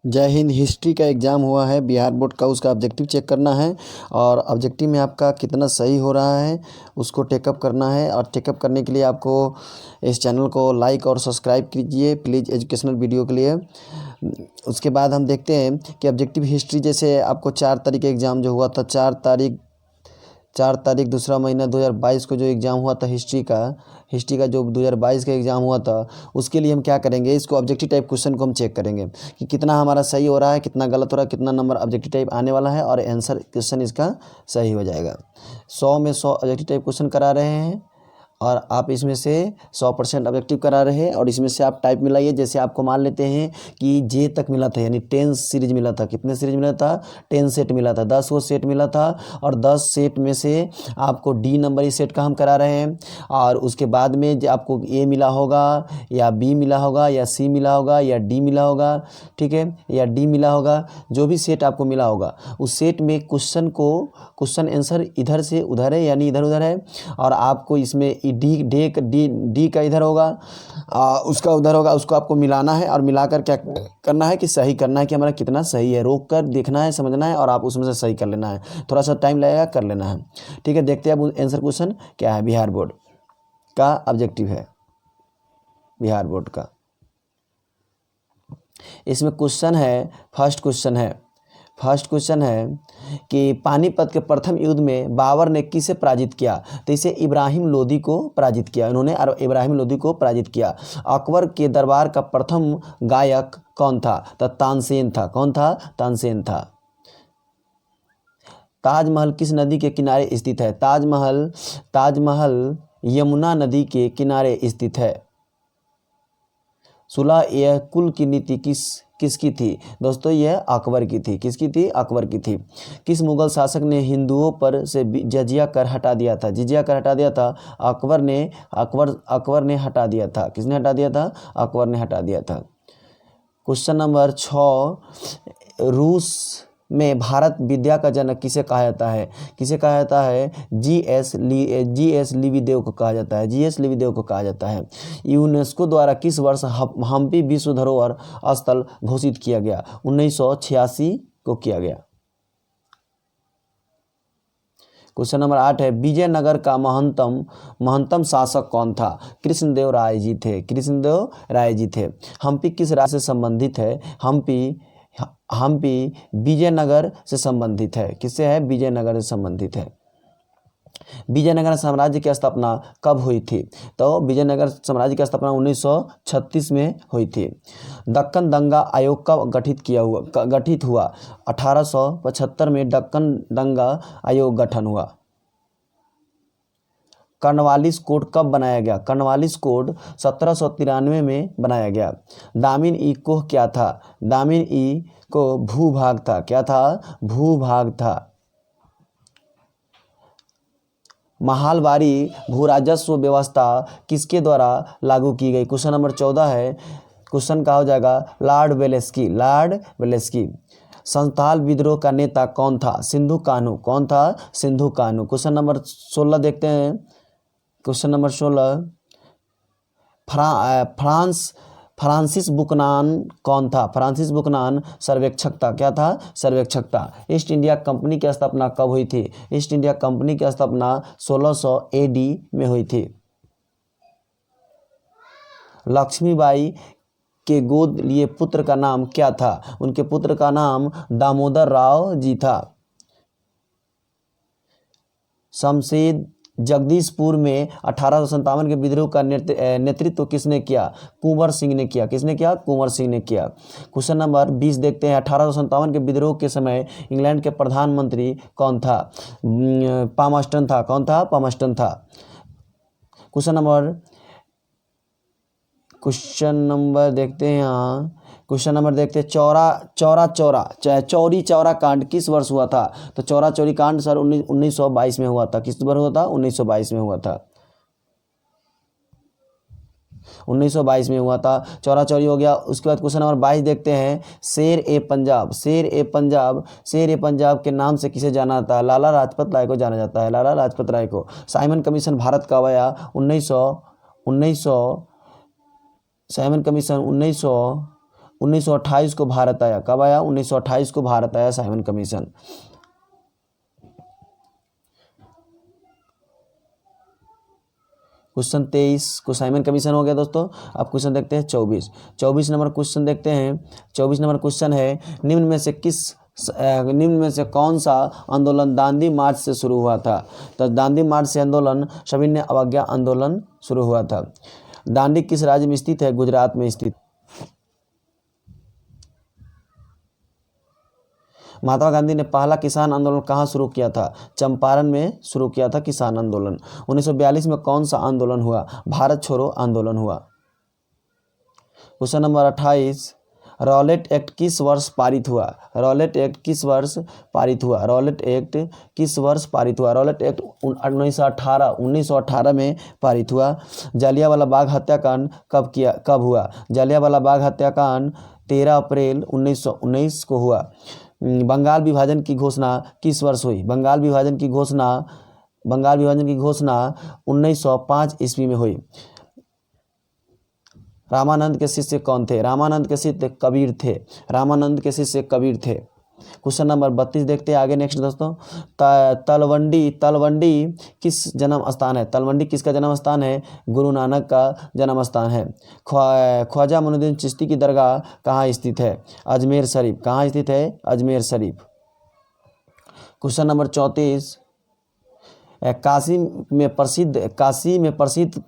जय हिंद। हिस्ट्री का एग्ज़ाम हुआ है बिहार बोर्ड का, उसका ऑब्जेक्टिव चेक करना है और ऑब्जेक्टिव में आपका कितना सही हो रहा है उसको टेकअप करना है। और टेकअप करने के लिए आपको इस चैनल को लाइक और सब्सक्राइब कीजिए प्लीज़, एजुकेशनल वीडियो के लिए। उसके बाद हम देखते हैं कि ऑब्जेक्टिव हिस्ट्री जैसे आपको 4 तारीख एग्ज़ाम जो हुआ था, 4 तारीख दूसरा महीना 2022 को जो एग्ज़ाम हुआ था हिस्ट्री का जो 2022 का एग्ज़ाम हुआ था, उसके लिए हम क्या करेंगे, इसको ऑब्जेक्टिव टाइप क्वेश्चन को हम चेक करेंगे कि कितना हमारा सही हो रहा है, कितना गलत हो रहा है, कितना नंबर ऑब्जेक्टिव टाइप आने वाला है और आंसर क्वेश्चन इसका सही हो जाएगा। 100 में 100 ऑब्जेक्टिव टाइप क्वेश्चन करा रहे हैं और आप इसमें से 100% ऑब्जेक्टिव करा रहे हैं और इसमें से आप टाइप मिलाइए। जैसे आपको मान लेते हैं कि जे तक मिला था, यानी 10 सीरीज मिला था। कितने सीरीज मिला था? 10 सेट मिला था, 10 वो सेट मिला था और 10 सेट में से आपको डी नंबर इस सेट का हम करा रहे हैं। और उसके बाद में जो आपको ए मिला होगा या बी मिला होगा या सी मिला होगा या डी मिला होगा, ठीक है, या डी मिला होगा, जो भी सेट आपको मिला होगा उस सेट में क्वेश्चन आंसर इधर से उधर है, यानी इधर उधर है। और आपको इसमें डी का इधर होगा, उसका उधर होगा, उसको आपको मिलाना है और मिलाकर क्या करना है कि सही करना है कि हमारा कितना सही है। रोक कर देखना है, समझना है और आप उसमें से सही कर लेना है। थोड़ा सा टाइम लगेगा, कर लेना है, ठीक है। देखते हैं अब आंसर क्वेश्चन क्या है। बिहार बोर्ड का ऑब्जेक्टिव है, बिहार बोर्ड का। इसमें क्वेश्चन है, फर्स्ट क्वेश्चन है कि पानीपत के प्रथम युद्ध में बाबर ने किसे पराजित किया? तो इसे इब्राहिम लोदी को पराजित किया, इन्होंने इब्राहिम लोदी को पराजित किया। अकबर के दरबार का प्रथम गायक कौन था? तो तानसेन था। कौन था? तानसेन था। ताजमहल किस नदी के किनारे स्थित है? ताजमहल यमुना नदी के किनारे स्थित है। सुलह यह कुल की नीति किसकी थी? दोस्तों यह अकबर की थी। किसकी थी? अकबर की थी। किस मुगल शासक ने हिंदुओं पर से जजिया कर हटा दिया था? जिजिया कर हटा दिया था अकबर ने हटा दिया था। किसने हटा दिया था? अकबर ने हटा दिया था। क्वेश्चन नंबर 6, रूस में भारत विद्या का जनक किसे कहा जाता है? किसे कहा जाता है? जी.एस. लिविदेव को कहा जाता है। जी.एस. लिविदेव को कहा जाता है। यूनेस्को द्वारा किस वर्ष हम्पी विश्व धरोहर स्थल घोषित किया गया? 1986 को किया गया। क्वेश्चन नंबर 8 है, विजयनगर का महंतम शासक कौन था? कृष्णदेव राय जी थे। हम्पी किस राज्य से संबंधित है? हम्पी विजयनगर से संबंधित है। किससे है? विजयनगर से संबंधित है। विजयनगर साम्राज्य की स्थापना कब हुई थी? तो विजयनगर साम्राज्य की स्थापना 1936 में हुई थी। दक्कन दंगा आयोग कब गठित हुआ? 1875 में दक्कन दंगा आयोग गठन हुआ। कर्नवालिस कोड कब बनाया गया? कर्नवालिस कोड 1793 में बनाया गया। दामिन ई कोह क्या था? दामिन ई को भूभाग था। क्या था? भूभाग था। महालवारी भूराजस्व व्यवस्था किसके द्वारा लागू की गई? क्वेश्चन नंबर 14 है। क्वेश्चन का हो जाएगा लॉर्ड वेलेस्की। संथाल विद्रोह का नेता कौन था? सिंधु कान्हू। कौन था? सिंधु कान्हू। क्वेश्चन नंबर 16 देखते हैं। क्वेश्चन नंबर 16, फ्रांसिस बुकनान कौन था? फ्रांसिस बुकनान सर्वेक्षक था। क्या था? सर्वेक्षक था। ईस्ट इंडिया कंपनी की स्थापना कब हुई थी? ईस्ट इंडिया कंपनी की स्थापना 1600 AD में हुई थी। लक्ष्मीबाई के गोद लिए पुत्र का नाम क्या था? उनके पुत्र का नाम दामोदर राव जी था। शमशेद जगदीशपुर में 1857 के विद्रोह का नेतृत्व किसने किया? कुंवर सिंह ने किया। किसने किया? कुंवर सिंह ने किया। क्वेश्चन नंबर 20 देखते हैं। 1857 के विद्रोह के समय इंग्लैंड के प्रधानमंत्री कौन था? पामस्टन था। कौन था? पामस्टन था। क्वेश्चन नंबर देखते हैं यहाँ। क्वेश्चन नंबर देखते हैं चौरी चौरा कांड किस वर्ष हुआ था? तो चौरा चौरी कांड सर 1922 में हुआ था। किस वर्ष हुआ था? 1922 में हुआ था। 1922 में हुआ था। चौरा चौरी हो गया। उसके बाद क्वेश्चन नंबर 22 देखते हैं। शेर ए पंजाब के नाम से किसे जाना जाता है? लाला लाजपत राय को जाना जाता है। लाला लाजपत राय को। साइमन कमीशन भारत कब आया? 1900 1928 को भारत आया। कब आया? 1928 को भारत आया साइमन कमीशन। क्वेश्चन 23 को साइमन कमीशन हो गया दोस्तों। अब क्वेश्चन देखते हैं 24 नंबर क्वेश्चन देखते हैं। 24 नंबर क्वेश्चन है, निम्न में से कौन सा आंदोलन दांडी मार्च से शुरू हुआ था? तो दांडी मार्च से आंदोलन सविनय अवज्ञा आंदोलन शुरू हुआ था। दांडी किस राज्य में स्थित है? गुजरात में स्थित। महात्मा गांधी ने पहला किसान आंदोलन कहाँ शुरू किया था? चंपारण में शुरू किया था किसान आंदोलन। 1942 में कौन सा आंदोलन हुआ? भारत छोड़ो आंदोलन हुआ। क्वेश्चन नंबर 28, रॉलेट एक्ट किस वर्ष पारित हुआ? रॉलेट एक्ट किस वर्ष पारित हुआ? रॉलेट एक्ट किस वर्ष पारित हुआ? रॉलेट एक्ट 1918 में पारित हुआ। जलियांवाला बाग हत्याकांड कब हुआ? जलियांवाला बाग हत्याकांड 13 अप्रैल 1919 को हुआ। बंगाल विभाजन की घोषणा किस वर्ष हुई? बंगाल विभाजन की घोषणा 1905 ईस्वी में हुई। रामानंद के शिष्य कौन थे? रामानंद के शिष्य कबीर थे। रामानंद के शिष्य कबीर थे। क्वेश्चन नंबर 32 देखते हैं आगे नेक्स्ट दोस्तों। तलवंडी किस जन्म स्थान है? तलवंडी किसका जन्म स्थान है? गुरु नानक का जन्म स्थान है। ख्वाजा मोइनुद्दीन चिश्ती की दरगाह कहाँ स्थित है? अजमेर शरीफ। कहाँ स्थित है? अजमेर शरीफ। क्वेश्चन नंबर 34, काशी में प्रसिद्ध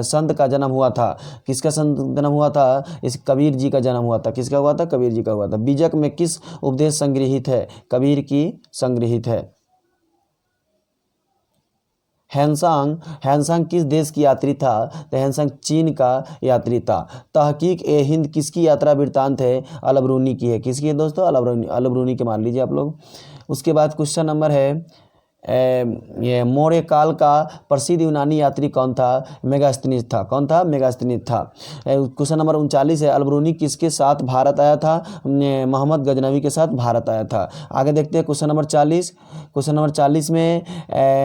संत का जन्म हुआ था। किसका संत जन्म हुआ था? इस कबीर जी का जन्म हुआ था। किसका हुआ था? कबीर जी का हुआ था। बीजक में किस उपदेश संग्रहित है? कबीर की संग्रहित है। हैंसांग किस देश की यात्री था? तो हैंसांग चीन का यात्री था। तहकीक ए हिंद किसकी यात्रा वृत्तांत है? अलबरूनी की है। किसकी है दोस्तों? अलबरूनी के मान लीजिए आप लोग। उसके बाद क्वेश्चन नंबर है, ये मौर्य काल का प्रसिद्ध यूनानी यात्री कौन था? मेगास्थनीज था। कौन था? मेगास्थनीज था। क्वेश्चन नंबर 39 है, अलबरूनी किसके साथ भारत आया था? मोहम्मद गजनवी के साथ भारत आया था। आगे देखते हैं क्वेश्चन नंबर 40। क्वेश्चन नंबर 40 में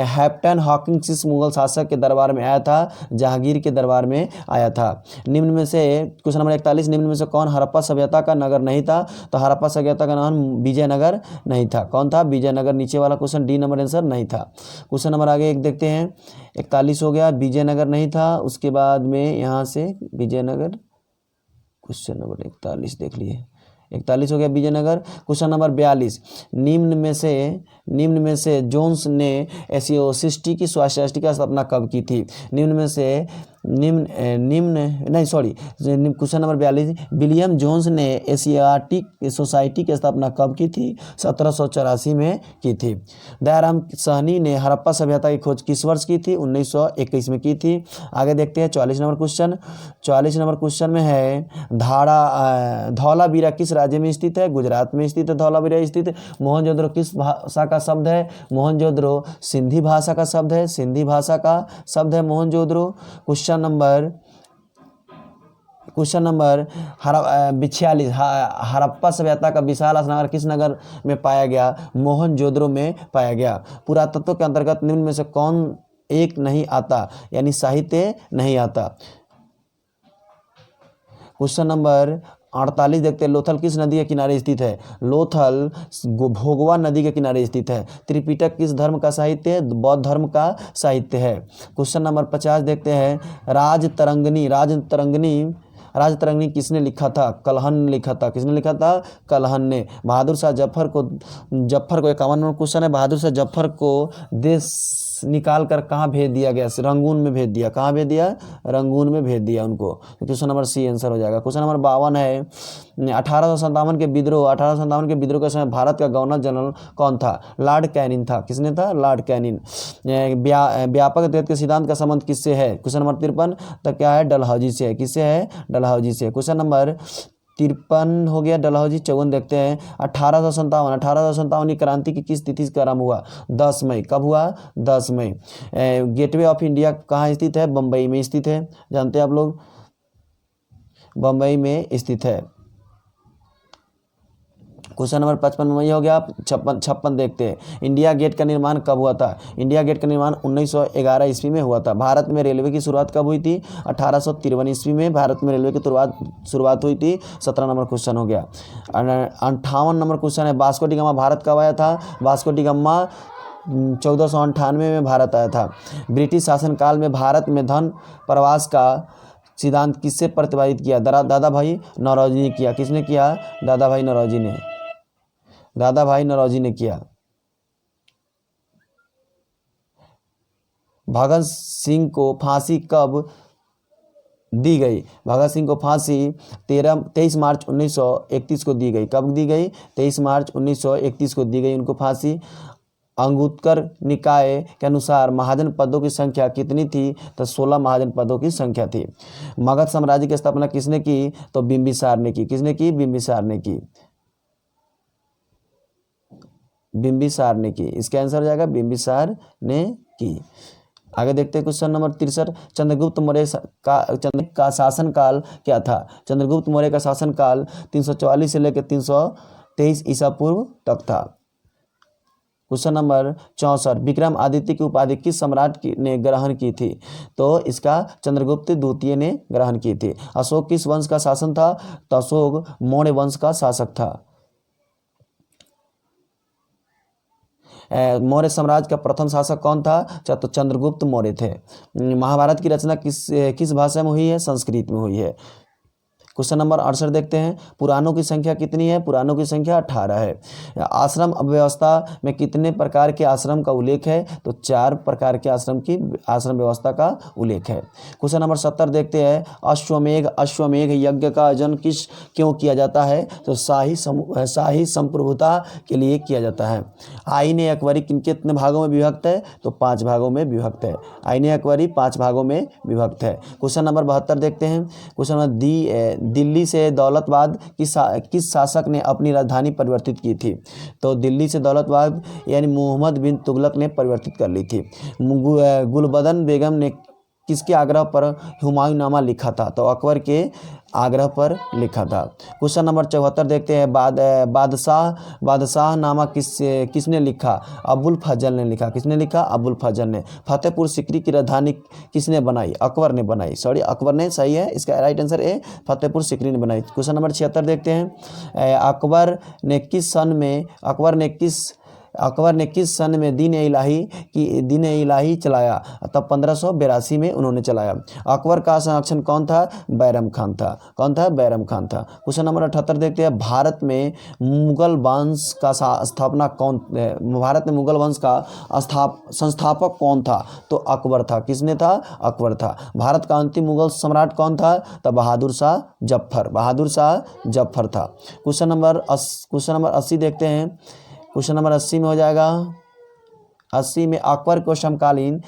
हैप्टन हॉकिंग किस मुगल शासक के दरबार में आया था? जहांगीर के दरबार में आया था। निम्न में से क्वेश्चन नंबर 41, निम्न में से कौन हड़प्पा सभ्यता का नगर नहीं था? तो हड़प्पा सभ्यता का नाम विजयनगर नहीं था। कौन था? विजयनगर। नीचे वाला क्वेश्चन डी नंबर आंसर नहीं था। क्वेश्चन नंबर आगे एक देखते हैं। 41 हो गया, विजयनगर नहीं था। उसके बाद में यहाँ से विजयनगर, क्वेश्चन नंबर 41 देख लिए, 41 हो गया विजयनगर। क्वेश्चन नंबर 42, निम्न में से जोन्स ने एशियो सिस्टी की सोसाइटी का स्थापना कब की थी? क्वेश्चन नंबर 42, विलियम जोन्स ने एशियाटिक सोसाइटी की स्थापना कब की थी? 1784 में की थी। दयाराम साहनी ने हड़प्पा सभ्यता की खोज किस वर्ष की थी? 1921 में की थी। आगे देखते हैं 44 नंबर क्वेश्चन। 44 नंबर क्वेश्चन में है, धौलावीरा किस राज्य में स्थित है? गुजरात में स्थित है धौलावीरा स्थित है। मोहनजोदड़ो किस भाषा का शब्द है? मोहनजोदड़ो सिंधी भाषा का शब्द है। सिंधी भाषा का शब्द है मोहनजोदड़ो। क्वेश्चन नंबर 46, हड़प्पा सभ्यता का विशाल स्नानघर किस नगर में पाया गया? मोहनजोदड़ो में पाया गया। पुरातत्व के अंतर्गत निम्न में से कौन एक नहीं आता? यानी साहित्य नहीं आता। क्वेश्चन नंबर 48 देखते हैं, लोथल किस नदी के किनारे स्थित है? लोथल भोगवा नदी के किनारे स्थित है। त्रिपिटक किस धर्म का साहित्य है? बौद्ध धर्म का साहित्य है। क्वेश्चन नंबर 50 देखते हैं, राजतरंगिणी किसने लिखा था? कलहन ने लिखा था। किसने लिखा था? कलहन ने। बहादुर शाह जफर को 51 नंबर क्वेश्चन है, बहादुर शाह जफर को देश निकाल कर कहाँ भेज दिया गया? रंगून में भेज दिया। कहाँ भेज दिया? रंगून में भेज दिया उनको। क्वेश्चन नंबर सी आंसर हो जाएगा। क्वेश्चन नंबर 52 है, 1857 के विद्रोह के समय भारत का गवर्नर जनरल कौन था? लॉर्ड कैनिंग था। किसने था? Lord Canning. व्यापक अद्वैत के सिद्धांत का संबंध किससे है? क्वेश्चन नंबर 53 तक क्या है? डलहौजी से है। किससे है? डलहौजी से। क्वेश्चन नंबर 53 हो गया डलहौजी। 54 देखते हैं, 1857 की क्रांति की किस तिथि से आरंभ हुआ? 10 मई। कब हुआ? 10 मई। गेटवे ऑफ इंडिया कहाँ स्थित है? बम्बई में स्थित है। जानते हैं आप लोग, बम्बई में स्थित है। क्वेश्चन नंबर 55 में वही हो गया। 56 देखते हैं, इंडिया गेट का निर्माण कब हुआ था? इंडिया गेट का निर्माण 1911 ईस्वी में हुआ था। भारत में रेलवे की शुरुआत कब हुई थी? 1853 ईस्वी में भारत में रेलवे की शुरुआत हुई थी। 17 नंबर क्वेश्चन हो गया। 58 नंबर क्वेश्चन है, वास्को डी गामा भारत कब आया था? वास्को डी गामा 1498 में भारत आया था। ब्रिटिश शासनकाल में भारत में धन प्रवास का सिद्धांत किससे प्रतिपादित किया? दादा भाई नौरोजी ने किया। किसने किया? दादा भाई नौरोजी ने। दादा भाई नौरोजी ने किया। भगत सिंह को फांसी कब दी गई? भगत सिंह को फांसी 23 मार्च 1931 को दी गई। कब दी गई? 23 मार्च 1931 को दी गई उनको फांसी। अंगुत्तर निकाय के अनुसार महाजन पदों की संख्या कितनी थी? तो 16 महाजन पदों की संख्या थी। मगध साम्राज्य की स्थापना किसने की? तो बिंबिसार ने की। किसने की? बिंबिसार ने की। बिंबिसार ने की। इसका आंसर हो जाएगा बिंबिसार ने की। आगे देखते हैं क्वेश्चन नंबर 63। चंद्रगुप्त मौर्य का शासनकाल क्या था? चंद्रगुप्त मौर्य का शासनकाल 344 से लेकर 323 ईसा पूर्व तक था। क्वेश्चन नंबर 64, विक्रम आदित्य की उपाधि किस सम्राट ने ग्रहण की थी? तो इसका चंद्रगुप्त द्वितीय ने ग्रहण की थी। अशोक किस वंश का शासन था? तो अशोक मौर्य वंश का शासक था। मौर्य साम्राज्य का प्रथम शासक कौन था? तो चंद्रगुप्त मौर्य थे। महाभारत की रचना किस भाषा में हुई है? संस्कृत में हुई है। क्वेश्चन नंबर 68 देखते हैं, पुराणों की संख्या कितनी है? पुराणों की संख्या 18 है। आश्रम व्यवस्था में कितने प्रकार के आश्रम का उल्लेख है? तो 4 प्रकार के आश्रम व्यवस्था का उल्लेख है। क्वेश्चन नंबर 70 देखते हैं, अश्वमेध यज्ञ का आयोजन क्यों किया जाता है? तो शाही संप्रभुता के लिए किया जाता है। आईन अकबरी कितने भागों में विभक्त है? तो 5 भागों में विभक्त है। आईन अकबरी 5 भागों में विभक्त है। क्वेश्चन नंबर 72 देखते हैं। क्वेश्चन नंबर दिल्ली से दौलताबाद किस शासक ने अपनी राजधानी परिवर्तित की थी? तो दिल्ली से दौलताबाद यानी मोहम्मद बिन तुगलक ने परिवर्तित कर ली थी। गुलबदन बेगम ने किसके आग्रह पर हुमायूंनामा लिखा था? तो अकबर के आग्रह पर लिखा था। क्वेश्चन नंबर 74 देखते हैं, बादशाह नामा किसने लिखा? अबुल फजल ने लिखा। किसने लिखा? अबुल फजल ने। फतेहपुर सीकरी की राजधानी किसने बनाई? अकबर ने बनाई। अकबर ने, सही है, इसका राइट आंसर है फतेहपुर सीकरी ने बनाई। क्वेश्चन नंबर 76 देखते हैं, अकबर ने किस सन में दीन इलाही चलाया? तब 1582 में उन्होंने चलाया। अकबर का संरक्षण कौन था? बैरम खान था। कौन था? बैरम खान था। क्वेश्चन नंबर 78 देखते हैं, भारत में मुगल वंश का संस्थापक कौन था? तो अकबर था। किसने था? अकबर था। भारत का अंतिम मुगल सम्राट कौन था? तो बहादुर शाह जफर था। क्वेश्चन नंबर 80 देखते हैं। क्वेश्चन नंबर 80 में हो जाएगा, 80 में अकबर को समकालीन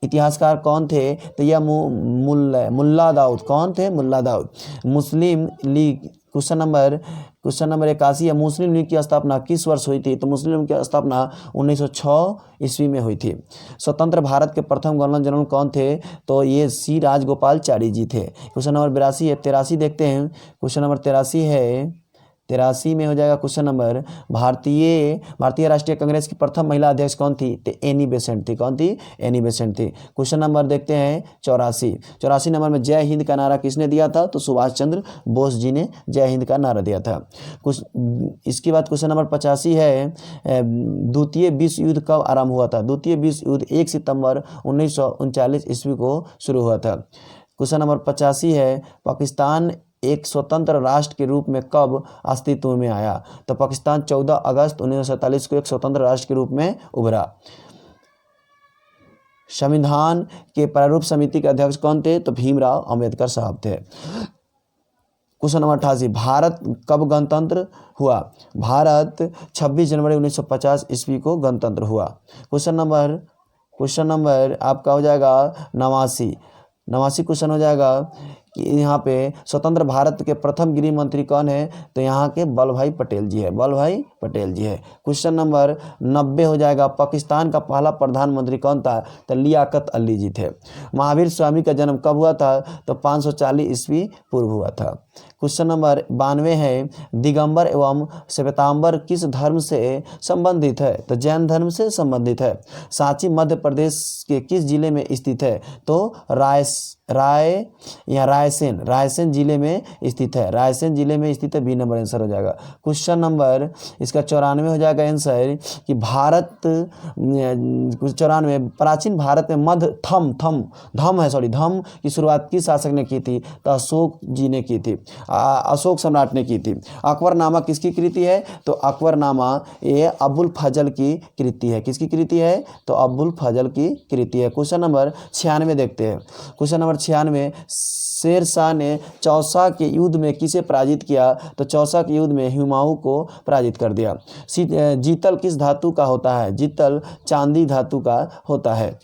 इतिहासकार कौन थे? तो यह मुल्ला दाऊद। कौन थे? मुल्ला दाऊद। मुस्लिम लीग क्वेश्चन नंबर 81 है, मुस्लिम लीग की स्थापना किस वर्ष हुई थी? तो मुस्लिम लीग की स्थापना 1906 ईस्वी में हुई थी। स्वतंत्र भारत के प्रथम गवर्नर जनरल कौन थे? तो ये सी राजगोपालचारी जी थे। क्वेश्चन नंबर 83 देखते हैं। क्वेश्चन नंबर 83 में हो जाएगा क्वेश्चन नंबर, भारतीय राष्ट्रीय कांग्रेस की प्रथम महिला अध्यक्ष कौन थी? तो एनी बेसेंट थी। कौन थी? एनी बेसेंट थी। क्वेश्चन नंबर देखते हैं 84 नंबर में जय हिंद का नारा किसने दिया था? तो सुभाष चंद्र बोस जी ने जय हिंद का नारा दिया था। इसके बाद क्वेश्चन नंबर 85 है, द्वितीय विश्व युद्ध कब आरंभ हुआ था? द्वितीय विश्व युद्ध 1 सितंबर 1939 ईस्वी को शुरू हुआ था। क्वेश्चन नंबर 85 है, पाकिस्तान एक स्वतंत्र राष्ट्र के रूप में कब अस्तित्व में आया? तो पाकिस्तान 14 अगस्त 1947 को एक स्वतंत्र राष्ट्र के रूप में उभरा। संविधान के प्रारूप समिति के अध्यक्ष कौन थे? तो भीमराव अंबेडकर साहब थे। क्वेश्चन नंबर 88, भारत कब गणतंत्र हुआ? भारत 26 जनवरी 1950 ईस्वी को गणतंत्र हुआ। क्वेश्चन नंबर आपका हो जाएगा 89 क्वेश्चन हो जाएगा कि यहाँ पे स्वतंत्र भारत के प्रथम गृह मंत्री कौन है? तो यहाँ के वल्लभ भाई पटेल जी है। क्वेश्चन नंबर 90 हो जाएगा, पाकिस्तान का पहला प्रधानमंत्री कौन था? तो लियाकत अली जी थे। महावीर स्वामी का जन्म कब हुआ था? तो 540 ईस्वी पूर्व हुआ था। क्वेश्चन नंबर 92 है, दिगंबर एवं श्वेतांबर किस धर्म से संबंधित है? तो जैन धर्म से संबंधित है। सांची मध्य प्रदेश के किस जिले में स्थित है? तो रायसेन जिले में स्थित है। रायसेन जिले में स्थित है, बी नंबर आंसर हो जाएगा। क्वेश्चन नंबर इसका 94 हो जाएगा आंसर कि 94 प्राचीन भारत में धम की शुरुआत किस शासक ने की थी? तो अशोक जी ने की थी, अशोक सम्राट ने की थी। अकबरनामा किसकी कृति है? तो अकबरनामा ये अबुल फजल की कृति है। किसकी कृति है? तो अबुल फजल की कृति है। क्वेश्चन नंबर 96 देखते हैं। क्वेश्चन नंबर 96, शेर शाह ने चौसा के युद्ध में किसे पराजित किया? तो चौसा के युद्ध में हुमायूं को पराजित कर दिया। जीतल किस धातु का होता है? जीतल चांदी धातु का होता है।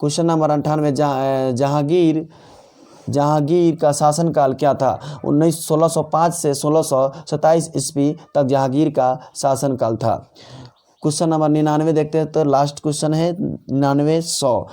क्वेश्चन नंबर 98, जहांगीर का शासनकाल क्या था? 1605 से 1627 ईस्वी तक जहांगीर का शासनकाल था। क्वेश्चन नंबर 99 देखते हैं, तो लास्ट क्वेश्चन है 9900।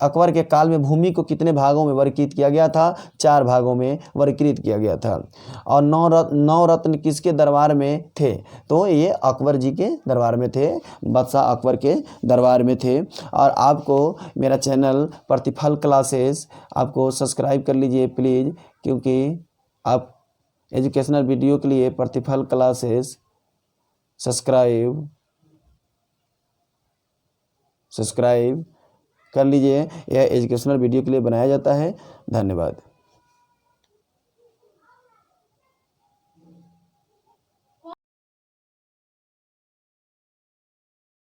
अकबर के काल में भूमि को कितने भागों में वर्गीकृत किया गया था? 4 भागों में वर्गीकृत किया गया था। और नौ रत्न किसके दरबार में थे? तो ये अकबर जी के दरबार में थे, बादशाह अकबर के दरबार में थे। और आपको मेरा चैनल प्रतिफल क्लासेस आपको सब्सक्राइब कर लीजिए प्लीज़, क्योंकि आप एजुकेशनल वीडियो के लिए प्रतिफल क्लासेस सब्सक्राइब कर लीजिए। यह एजुकेशनल वीडियो के लिए बनाया जाता है। धन्यवाद।